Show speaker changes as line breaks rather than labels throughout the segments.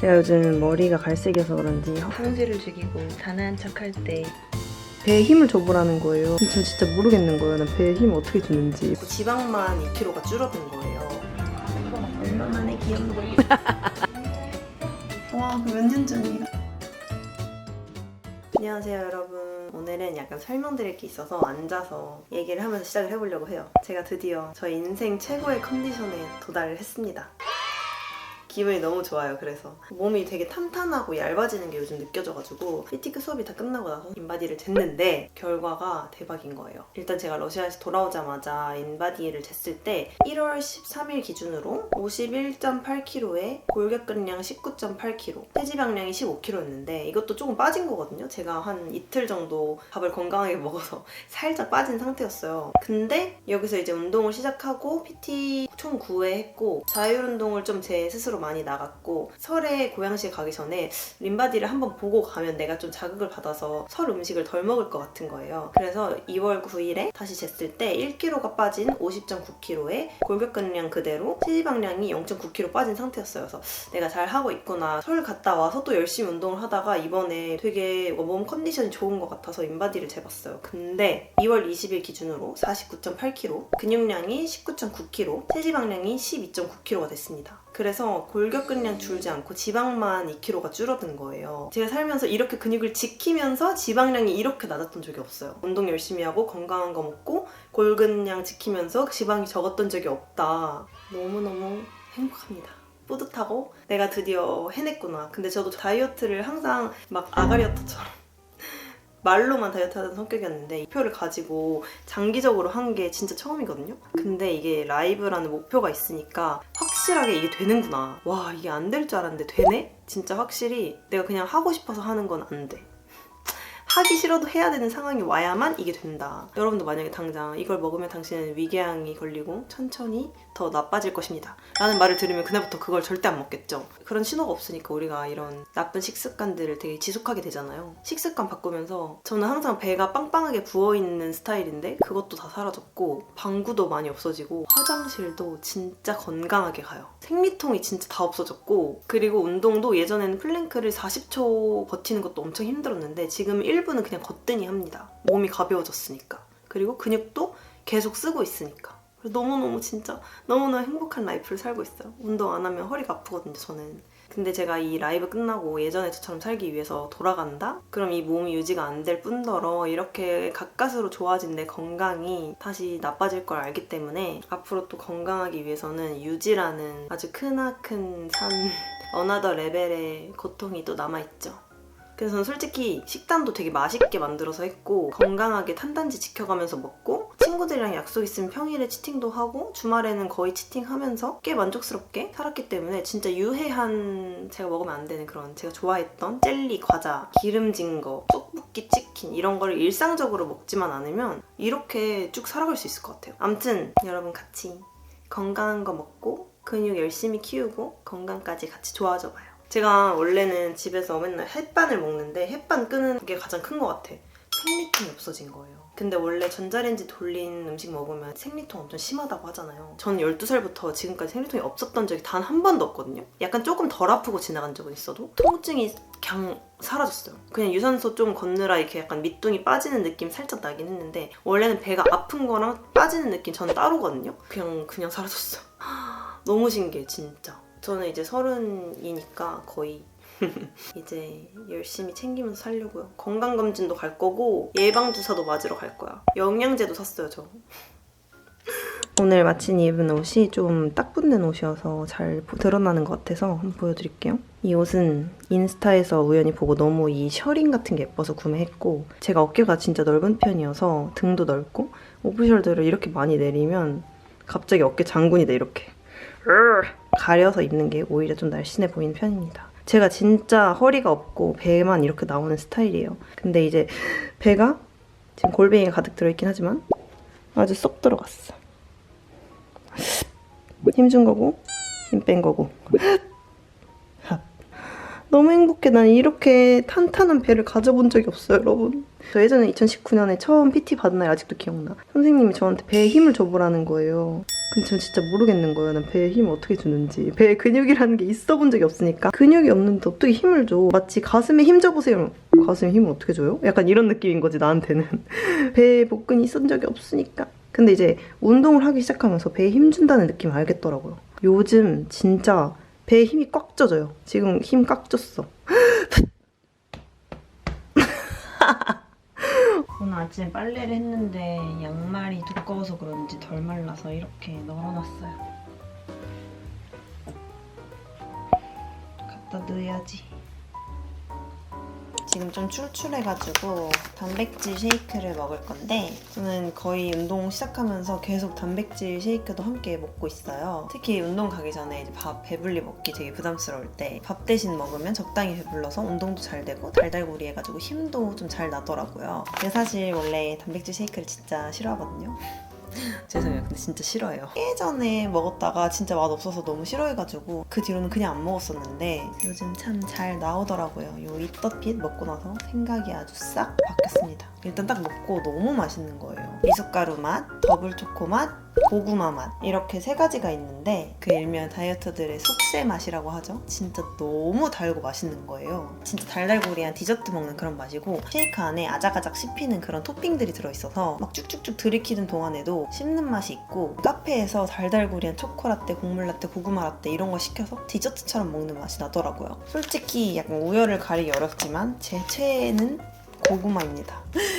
제가 요즘 머리가 갈색이어서 그런지
성질을 죽이고 단아한 척할 때
배에 힘을 줘보라는 거예요. 전 진짜 모르겠는 거예요. 난 배에 힘을 어떻게 주는지. 지방만 2kg가 줄어든 거예요.
얼마만에 귀염둥이 와, 그 몇 년 전이야.
안녕하세요 여러분. 오늘은 약간 설명드릴 게 있어서 앉아서 얘기를 하면서 시작을 해보려고 해요. 제가 드디어 저희 인생 최고의 컨디션에 도달을 했습니다. 기분이 너무 좋아요. 그래서 몸이 되게 탄탄하고 얇아지는 게 요즘 느껴져가지고 피티크 수업이 다 끝나고 나서 인바디를 쟀는데 결과가 대박인 거예요. 일단 제가 러시아에서 돌아오자마자 인바디를 쟀을 때 1월 13일 기준으로 51.8kg에 골격근량 19.8kg, 체지방량이 15kg였는데 이것도 조금 빠진 거거든요. 제가 한 이틀 정도 밥을 건강하게 먹어서 살짝 빠진 상태였어요. 근데 여기서 이제 운동을 시작하고 PT 총 9회 했고 자율운동을 좀 제 스스로 많이 나갔고 설에 고양시에 가기 전에 림바디를 한번 보고 가면 내가 좀 자극을 받아서 설 음식을 덜 먹을 것 같은 거예요. 그래서 2월 9일에 다시 쟀을 때 1kg가 빠진 50.9kg에 골격근량 그대로 체지방량이 0.9kg 빠진 상태였어요. 그래서 내가 잘 하고 있구나. 설 갔다 와서 또 열심히 운동을 하다가 이번에 되게 몸 컨디션이 좋은 것 같아서 인바디를 재봤어요. 근데 2월 20일 기준으로 49.8kg, 근육량이 19.9kg, 체지방량이 12.9kg가 됐습니다. 그래서 골격근량 줄지 않고 지방만 2kg가 줄어든 거예요. 제가 살면서 이렇게 근육을 지키면서 지방량이 이렇게 낮았던 적이 없어요. 운동 열심히 하고 건강한 거 먹고 골근량 지키면서 지방이 적었던 적이 없다. 너무너무 행복합니다. 뿌듯하고 내가 드디어 해냈구나. 근데 저도 다이어트를 항상 막 아가리어터처럼 말로만 다이어트 하던 성격이었는데 이 목표를 가지고 장기적으로 한 게 진짜 처음이거든요. 근데 이게 라이브라는 목표가 있으니까 확실하게 이게 되는구나. 와, 이게 안 될 줄 알았는데 되네? 진짜 확실히 내가 그냥 하고 싶어서 하는 건 안 돼. 하기 싫어도 해야 되는 상황이 와야만 이게 된다. 여러분도 만약에 당장 이걸 먹으면 당신은 위궤양이 걸리고 천천히 더 나빠질 것입니다 라는 말을 들으면 그날부터 그걸 절대 안 먹겠죠. 그런 신호가 없으니까 우리가 이런 나쁜 식습관들을 되게 지속하게 되잖아요. 식습관 바꾸면서 저는 항상 배가 빵빵하게 부어있는 스타일인데 그것도 다 사라졌고 방구도 많이 없어지고 화장실도 진짜 건강하게 가요. 생리통이 진짜 다 없어졌고 그리고 운동도 예전에는 플랭크를 40초 버티는 것도 엄청 힘들었는데 지금 1분은 그냥 거뜬히 합니다. 몸이 가벼워졌으니까. 그리고 근육도 계속 쓰고 있으니까. 너무너무 진짜 너무너무 행복한 라이프를 살고 있어요. 운동 안 하면 허리가 아프거든요, 저는. 근데 제가 이 라이브 끝나고 예전에 저처럼 살기 위해서 돌아간다? 그럼 이 몸이 유지가 안 될 뿐더러 이렇게 가까스로 좋아진 내 건강이 다시 나빠질 걸 알기 때문에 앞으로 또 건강하기 위해서는 유지라는 아주 크나큰 산 어나더 레벨의 고통이 또 남아있죠. 그래서 저는 솔직히 식단도 되게 맛있게 만들어서 했고 건강하게 탄단지 지켜가면서 먹고 친구들이랑 약속 있으면 평일에 치팅도 하고 주말에는 거의 치팅하면서 꽤 만족스럽게 살았기 때문에 진짜 유해한 제가 먹으면 안 되는 그런 제가 좋아했던 젤리, 과자, 기름진 거, 떡볶이, 치킨 이런 거를 일상적으로 먹지만 않으면 이렇게 쭉 살아갈 수 있을 것 같아요. 아무튼 여러분 같이 건강한 거 먹고 근육 열심히 키우고 건강까지 같이 좋아져봐요. 제가 원래는 집에서 맨날 햇반을 먹는데 햇반 끄는 게 가장 큰 것 같아. 생리통이 없어진 거예요. 근데 원래 전자레인지 돌린 음식 먹으면 생리통 엄청 심하다고 하잖아요. 저는 12살부터 지금까지 생리통이 없었던 적이 단 한 번도 없거든요. 약간 조금 덜 아프고 지나간 적은 있어도 통증이 그냥 사라졌어요. 그냥 유산소 좀 걷느라 이렇게 약간 밑둥이 빠지는 느낌 살짝 나긴 했는데 원래는 배가 아픈 거랑 빠지는 느낌 저는 따로거든요. 그냥 사라졌어. 너무 신기해 진짜. 저는 이제 30이니까 거의 이제 열심히 챙기면서 살려고요. 건강검진도 갈 거고 예방주사도 맞으러 갈 거야. 영양제도 샀어요 저. 오늘 마침 입은 옷이 좀 딱 붙는 옷이어서 잘 드러나는 것 같아서 한번 보여드릴게요. 이 옷은 인스타에서 우연히 보고 너무 이 셔링 같은 게 예뻐서 구매했고 제가 어깨가 진짜 넓은 편이어서 등도 넓고 오프숄더를 이렇게 많이 내리면 갑자기 어깨 장군이 돼 이렇게. 가려서 입는 게 오히려 좀 날씬해 보이는 편입니다. 제가 진짜 허리가 없고 배만 이렇게 나오는 스타일이에요. 근데 이제 배가 지금 골뱅이가 가득 들어있긴 하지만 아주 쏙 들어갔어. 힘준 거고 힘 뺀 거고 너무 행복해. 난 이렇게 탄탄한 배를 가져본 적이 없어요, 여러분. 저 예전에 2019년에 처음 PT 받은 날 아직도 기억나. 선생님이 저한테 배에 힘을 줘보라는 거예요. 근데 전 진짜 모르겠는 거예요. 난 배에 힘을 어떻게 주는지. 배에 근육이라는 게 있어 본 적이 없으니까. 근육이 없는데 어떻게 힘을 줘. 마치 가슴에 힘 줘보세요. 가슴에 힘을 어떻게 줘요? 약간 이런 느낌인 거지, 나한테는. 배에 복근이 있은 적이 없으니까. 근데 이제 운동을 하기 시작하면서 배에 힘 준다는 느낌을 알겠더라고요. 요즘 진짜 배에 힘이 꽉 쪄져요. 지금 힘 꽉 쪘어. 오늘 아침에 빨래를 했는데 양말이 두꺼워서 그런지 덜 말라서 이렇게 널어놨어요. 갖다 넣어야지. 지금 좀 출출해가지고 단백질 쉐이크를 먹을 건데 저는 거의 운동 시작하면서 계속 단백질 쉐이크도 함께 먹고 있어요. 특히 운동 가기 전에 이제 밥 배불리 먹기 되게 부담스러울 때 밥 대신 먹으면 적당히 배불러서 운동도 잘 되고 달달구리 해가지고 힘도 좀 잘 나더라고요. 근데 사실 원래 단백질 쉐이크를 진짜 싫어하거든요. 죄송해요. 근데 진짜 싫어해요. 예전에 먹었다가 진짜 맛없어서 너무 싫어해가지고 그 뒤로는 그냥 안 먹었었는데 요즘 참 잘 나오더라고요. 요 입덧핏 먹고 나서 생각이 아주 싹 바뀌었습니다. 일단 딱 먹고 너무 맛있는 거예요. 미숫가루 맛, 더블 초코 맛, 고구마 맛 이렇게 세 가지가 있는데 그 일명 다이어터들의 속세 맛이라고 하죠. 진짜 너무 달고 맛있는 거예요. 진짜 달달구리한 디저트 먹는 그런 맛이고 쉐이크 안에 아작아작 씹히는 그런 토핑들이 들어있어서 막 쭉쭉쭉 들이키는 동안에도 씹는 맛이 있고 카페에서 달달구리한 초코라떼, 곡물라떼, 고구마 라떼 이런 거 시켜서 디저트처럼 먹는 맛이 나더라고요. 솔직히 약간 우열을 가리기 어렵지만 제 최애는 고구마입니다.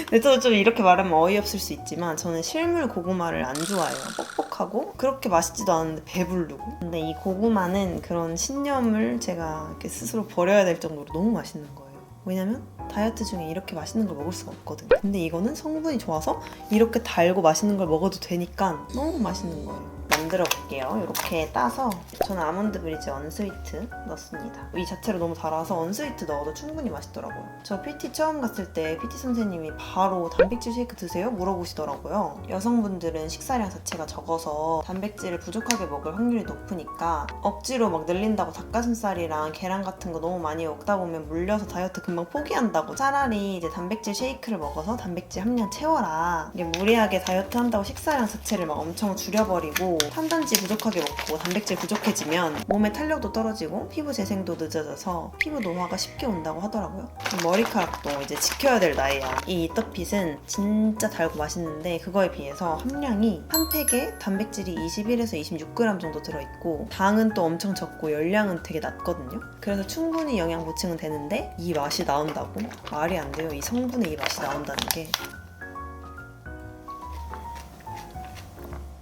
근데 또 좀 이렇게 말하면 어이없을 수 있지만 저는 실물 고구마를 안 좋아해요. 뻑뻑하고 그렇게 맛있지도 않은데 배부르고. 근데 이 고구마는 그런 신념을 제가 이렇게 스스로 버려야 될 정도로 너무 맛있는 거예요. 왜냐면 다이어트 중에 이렇게 맛있는 걸 먹을 수가 없거든요. 근데 이거는 성분이 좋아서 이렇게 달고 맛있는 걸 먹어도 되니까 너무 맛있는 거예요. 만들어 볼게요. 이렇게 따서 저는 아몬드 브리즈 언스위트 넣습니다. 이 자체로 너무 달아서 언스위트 넣어도 충분히 맛있더라고요. 저 PT 처음 갔을 때 PT 선생님이 바로 단백질 쉐이크 드세요? 물어보시더라고요. 여성분들은 식사량 자체가 적어서 단백질을 부족하게 먹을 확률이 높으니까 억지로 막 늘린다고 닭가슴살이랑 계란 같은 거 너무 많이 먹다 보면 물려서 다이어트 금방 포기한다고. 차라리 이제 단백질 쉐이크를 먹어서 단백질 함량 채워라. 이게 무리하게 다이어트 한다고 식사량 자체를 막 엄청 줄여버리고 탄단지 부족하게 먹고 단백질 부족해지면 몸에 탄력도 떨어지고 피부 재생도 늦어져서 피부 노화가 쉽게 온다고 하더라고요. 머리카락도 이제 지켜야 될 나이야. 이 이떡핏은 진짜 달고 맛있는데 그거에 비해서 함량이 한 팩에 단백질이 21에서 26g 정도 들어있고 당은 또 엄청 적고 열량은 되게 낮거든요. 그래서 충분히 영양 보충은 되는데 이 맛이 나온다고? 말이 안 돼요. 이 성분의 이 맛이 나온다는 게.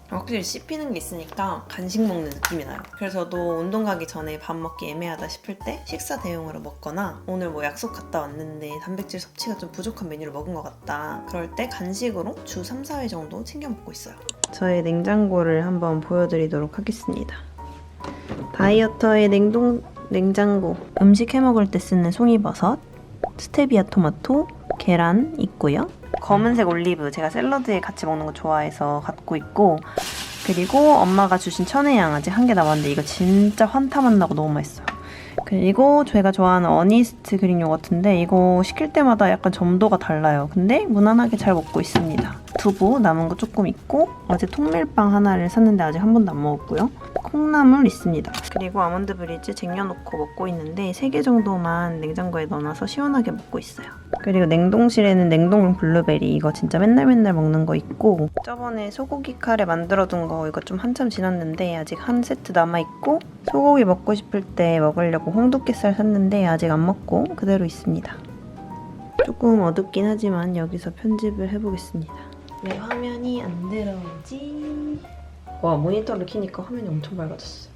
확실히 씹히는 게 있으니까 간식 먹는 느낌이 나요. 그래서 저도 운동 가기 전에 밥 먹기 애매하다 싶을 때 식사 대용으로 먹거나 오늘 뭐 약속 갔다 왔는데 단백질 섭취가 좀 부족한 메뉴를 먹은 것 같다. 그럴 때 간식으로 주 3, 4회 정도 챙겨 먹고 있어요. 저의 냉장고를 한번 보여드리도록 하겠습니다. 다이어터의 냉장고. 음식 해먹을 때 쓰는 송이버섯, 스테비아 토마토, 계란 있고요. 검은색 올리브, 제가 샐러드에 같이 먹는 거 좋아해서 갖고 있고, 그리고 엄마가 주신 천혜 양아지 한 개 남았는데 이거 진짜 환타 맛 나고 너무 맛있어요. 그리고 제가 좋아하는 어니스트 그릭 요거트인데 이거 시킬 때마다 약간 점도가 달라요. 근데 무난하게 잘 먹고 있습니다. 두부 남은 거 조금 있고 어제 통밀빵 하나를 샀는데 아직 한 번도 안 먹었고요. 콩나물 있습니다. 그리고 아몬드 브리즈 쟁여놓고 먹고 있는데 3개 정도만 냉장고에 넣어놔서 시원하게 먹고 있어요. 그리고 냉동실에는 냉동 블루베리 이거 진짜 맨날 먹는 거 있고 저번에 소고기 카레 만들어둔 거 이거 좀 한참 지났는데 아직 한 세트 남아있고 소고기 먹고 싶을 때 먹으려고 홍두깨살 샀는데 아직 안 먹고 그대로 있습니다. 조금 어둡긴 하지만 여기서 편집을 해보겠습니다. 왜 화면이 안 들어오지? 와, 모니터를 켜니까 화면이 엄청 밝아졌어.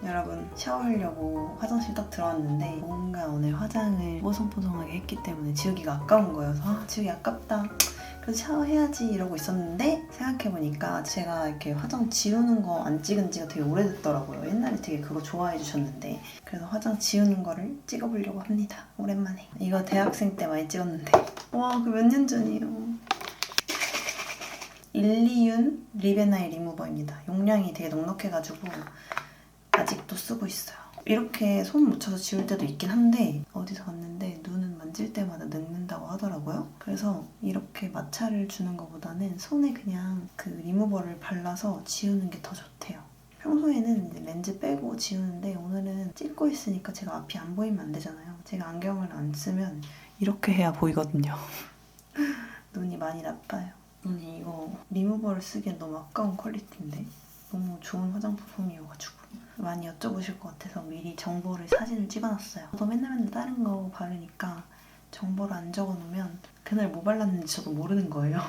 여러분, 샤워하려고 화장실 딱 들어왔는데 뭔가 오늘 화장을 뽀송뽀송하게 했기 때문에 지우기가 아까운 거여서 지우기 아깝다. 그래서 샤워해야지 이러고 있었는데 생각해보니까 제가 이렇게 화장 지우는 거 안 찍은 지가 되게 오래됐더라고요. 옛날에 되게 그거 좋아해 주셨는데 그래서 화장 지우는 거를 찍어보려고 합니다. 오랜만에. 이거 대학생 때 많이 찍었는데 와, 그 몇 년 전이에요. 일리윤 리베나이 리무버입니다. 용량이 되게 넉넉해가지고 아직도 쓰고 있어요. 이렇게 손 묻혀서 지울 때도 있긴 한데 어디서 봤는데 눈은 만질 때마다 늙는다고 하더라고요. 그래서 이렇게 마찰을 주는 것보다는 손에 그냥 그 리무버를 발라서 지우는 게 더 좋대요. 평소에는 이제 렌즈 빼고 지우는데 오늘은 찍고 있으니까 제가 앞이 안 보이면 안 되잖아요. 제가 안경을 안 쓰면 이렇게 해야 보이거든요. 눈이 많이 나빠요. 아니 이거 리무버를 쓰기엔 너무 아까운 퀄리티인데 너무 좋은 화장품이어가지고 많이 여쭤보실 것 같아서 미리 정보를 사진을 찍어놨어요. 저도 맨날 다른 거 바르니까 정보를 안 적어놓으면 그날 뭐 발랐는지 저도 모르는 거예요.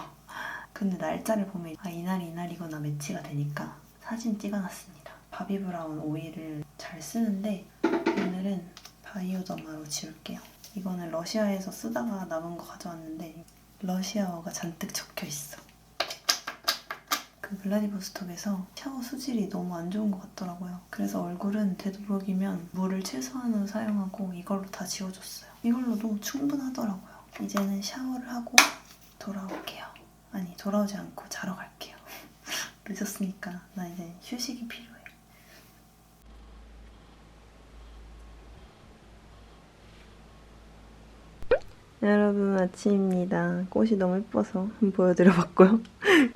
근데 날짜를 보면 이날이 이날이거나 매치가 되니까 사진 찍어놨습니다. 바비브라운 오일을 잘 쓰는데 오늘은 바이오더마로 지울게요. 이거는 러시아에서 쓰다가 남은 거 가져왔는데 러시아어가 잔뜩 적혀있어. 그 블라디보스톡에서 샤워 수질이 너무 안 좋은 것 같더라고요. 그래서 얼굴은 되도록이면 물을 최소한으로 사용하고 이걸로 다 지워줬어요. 이걸로도 충분하더라고요. 이제는 샤워를 하고 돌아올게요. 아니 돌아오지 않고 자러 갈게요. 늦었으니까 나 이제 휴식이 필요해. 여러분 아침입니다. 꽃이 너무 예뻐서 한번 보여드려봤고요.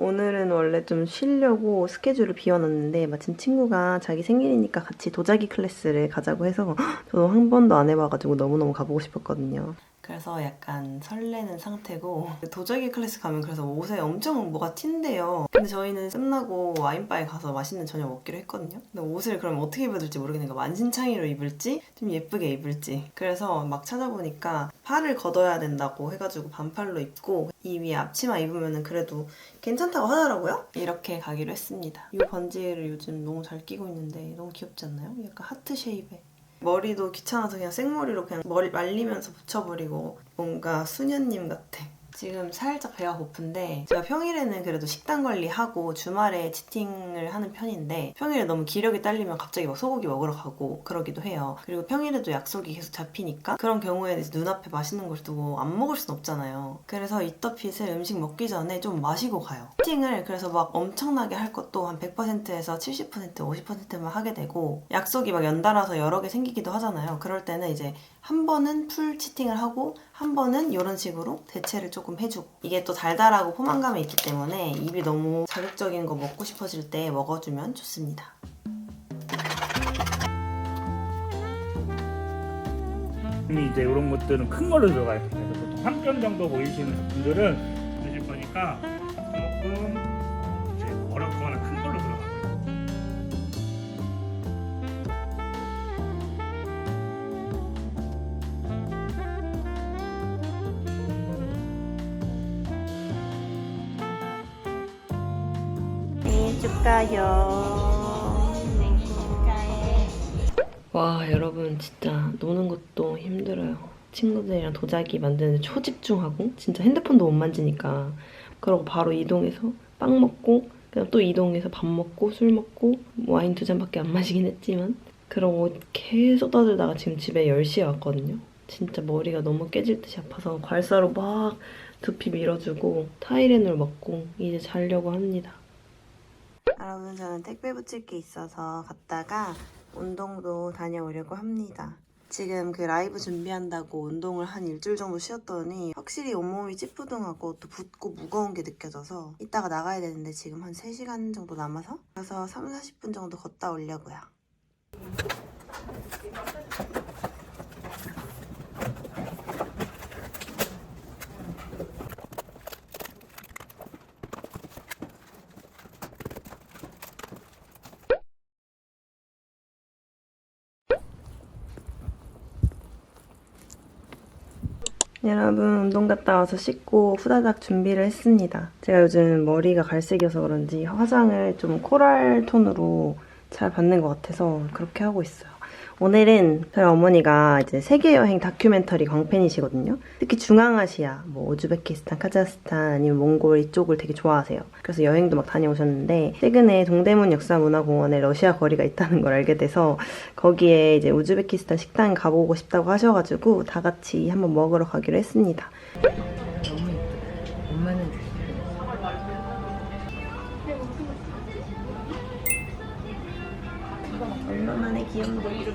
오늘은 원래 좀 쉬려고 스케줄을 비워놨는데 마침 친구가 자기 생일이니까 같이 도자기 클래스를 가자고 해서 저도 한 번도 안 해봐가지고 너무너무 가보고 싶었거든요. 그래서 약간 설레는 상태고 도자기 클래스 가면 그래서 옷에 엄청 뭐가 튄대요. 근데 저희는 끝나고 와인바에 가서 맛있는 저녁 먹기로 했거든요. 근데 옷을 그럼 어떻게 입어야 될지 모르겠으니까 만신창이로 입을지 좀 예쁘게 입을지 그래서 막 찾아보니까 팔을 걷어야 된다고 해가지고 반팔로 입고 이 위에 앞치마 입으면 그래도 괜찮다고 하더라고요. 이렇게 가기로 했습니다. 이 번지를 요즘 너무 잘 끼고 있는데 너무 귀엽지 않나요? 약간 하트 쉐입에 머리도 귀찮아서 그냥 생머리로 그냥 머리 말리면서 붙여버리고 뭔가 수녀님 같아. 지금 살짝 배가 고픈데 제가 평일에는 그래도 식단 관리하고 주말에 치팅을 하는 편인데 평일에 너무 기력이 딸리면 갑자기 막 소고기 먹으러 가고 그러기도 해요. 그리고 평일에도 약속이 계속 잡히니까 그런 경우에는 눈앞에 맛있는 걸 두고 안 먹을 순 없잖아요. 그래서 이터핏을 음식 먹기 전에 좀 마시고 가요. 치팅을 그래서 막 엄청나게 할 것도 한 100%에서 70%, 50%만 하게 되고 약속이 막 연달아서 여러 개 생기기도 하잖아요. 그럴 때는 이제 한 번은 풀 치팅을 하고 한 번은 이런 식으로 대체를 조금 해주고 이게 또 달달하고 포만감이 있기 때문에 입이 너무 자극적인 거 먹고 싶어질 때 먹어주면 좋습니다.
이제 이런 것들은 큰 걸로 들어가요. 그래서 보통 한 뼘 정도 보이시는 분들은 드실 거니까 조금 이제 어렵거나 큰 걸로 들어가요.
생일 축하요. 생일 축하해. 와 여러분 진짜 노는 것도 힘들어요. 친구들이랑 도자기 만드는데 초집중하고 진짜 핸드폰도 못 만지니까 그러고 바로 이동해서 빵 먹고 그냥 또 이동해서 밥 먹고 술 먹고 와인 2잔밖에 안 마시긴 했지만 그러고 계속 떠들다가 지금 집에 10시에 왔거든요. 진짜 머리가 너무 깨질 듯이 아파서 괄사로 막 두피 밀어주고 타이레놀 먹고 이제 자려고 합니다. 여러분 저는 택배 붙일 게 있어서 갔다가 운동도 다녀오려고 합니다. 지금 그 라이브 준비한다고 운동을 한 일주일 정도 쉬었더니 확실히 온몸이 찌뿌둥하고 또 붓고 무거운 게 느껴져서 이따가 나가야 되는데 지금 한 3시간 정도 남아서 가서 30-40분 정도 걷다 오려고요. 여러분 운동 갔다 와서 씻고 후다닥 준비를 했습니다. 제가 요즘 머리가 갈색이어서 그런지 화장을 좀 코랄 톤으로 잘 받는 것 같아서 그렇게 하고 있어요. 오늘은 저희 어머니가 이제 세계여행 다큐멘터리 광팬이시거든요. 특히 중앙아시아, 뭐 우즈베키스탄, 카자흐스탄 아니면 몽골 이쪽을 되게 좋아하세요. 그래서 여행도 막 다녀오셨는데 최근에 동대문 역사문화공원에 러시아 거리가 있다는 걸 알게 돼서 거기에 이제 우즈베키스탄 식당 가보고 싶다고 하셔가지고 다 같이 한번 먹으러 가기로 했습니다.
너무 예쁘다. 엄마는 귀염둥이.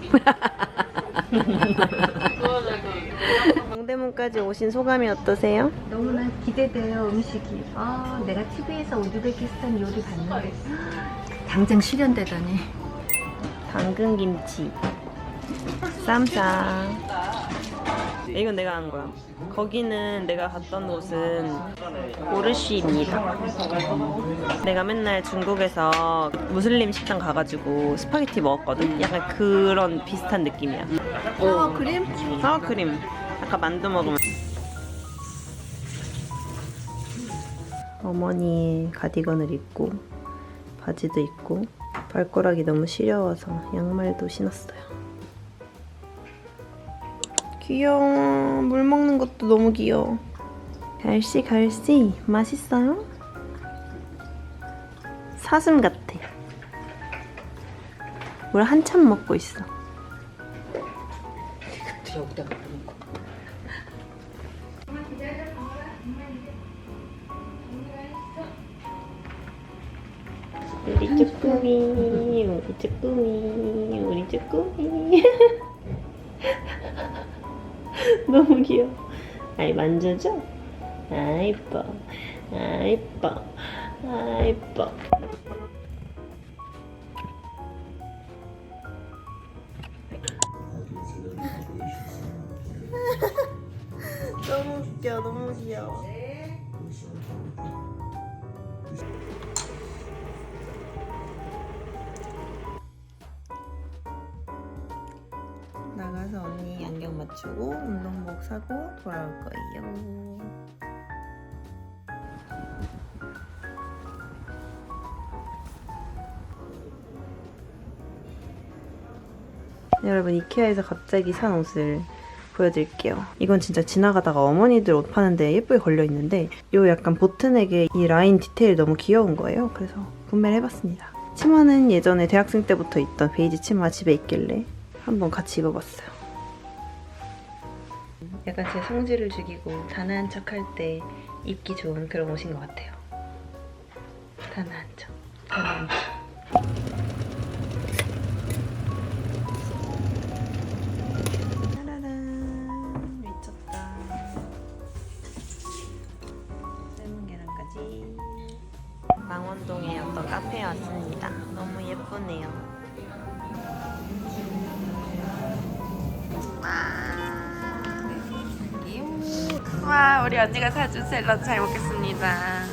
동대문까지 오신 소감이 어떠세요?
너무나 기대돼요, 음식이. 아, 내가 TV에서 우즈베키스탄 요리 봤는데 당장 실현되다니.
당근김치, 쌈장. 이건 내가 한 거야. 거기는 내가 갔던 곳은 보르시입니다. 내가 맨날 중국에서 무슬림 식당 가가지고 스파게티 먹었거든. 약간 그런 비슷한 느낌이야.
사워크림?
사워크림. 아까 만두 먹으면. 어머니의 가디건을 입고 바지도 입고 발가락이 너무 시려워서 양말도 신었어요. 귀여워. 물 먹는 것도 너무 귀여워. 갈씨 갈씨 맛있어요? 사슴 같아. 물 한참 먹고 있어. 우리 쭈꾸미, 우리 쭈꾸미, 우리 쭈꾸미. 너무 귀여워. 아이 만져줘? 아 이뻐, 아 이뻐, 아 이뻐. 너무 웃겨, 너무 귀여워. 나가서 언니 안경 맞추고 운동복 사고 돌아올 거예요. 네, 여러분 이케아에서 갑자기 산 옷을 보여드릴게요. 이건 진짜 지나가다가 어머니들 옷 파는데 예쁘게 걸려있는데 요 약간 보트넥의 이 라인 디테일 너무 귀여운 거예요. 그래서 구매를 해봤습니다. 치마는 예전에 대학생 때부터 있던 베이지 치마 집에 있길래 한번 같이 입어봤어요. 약간 제 성질을 죽이고 단아한 척 할 때 입기 좋은 그런 옷인 것 같아요. 단아한 척, 단아한 척. 짜라란, 미쳤다. 삶은 계란까지. 망원동의 어떤 카페에 왔습니다. 너무 예쁘네요.
와, 우리 언니가 사준 샐러드 잘 먹겠습니다.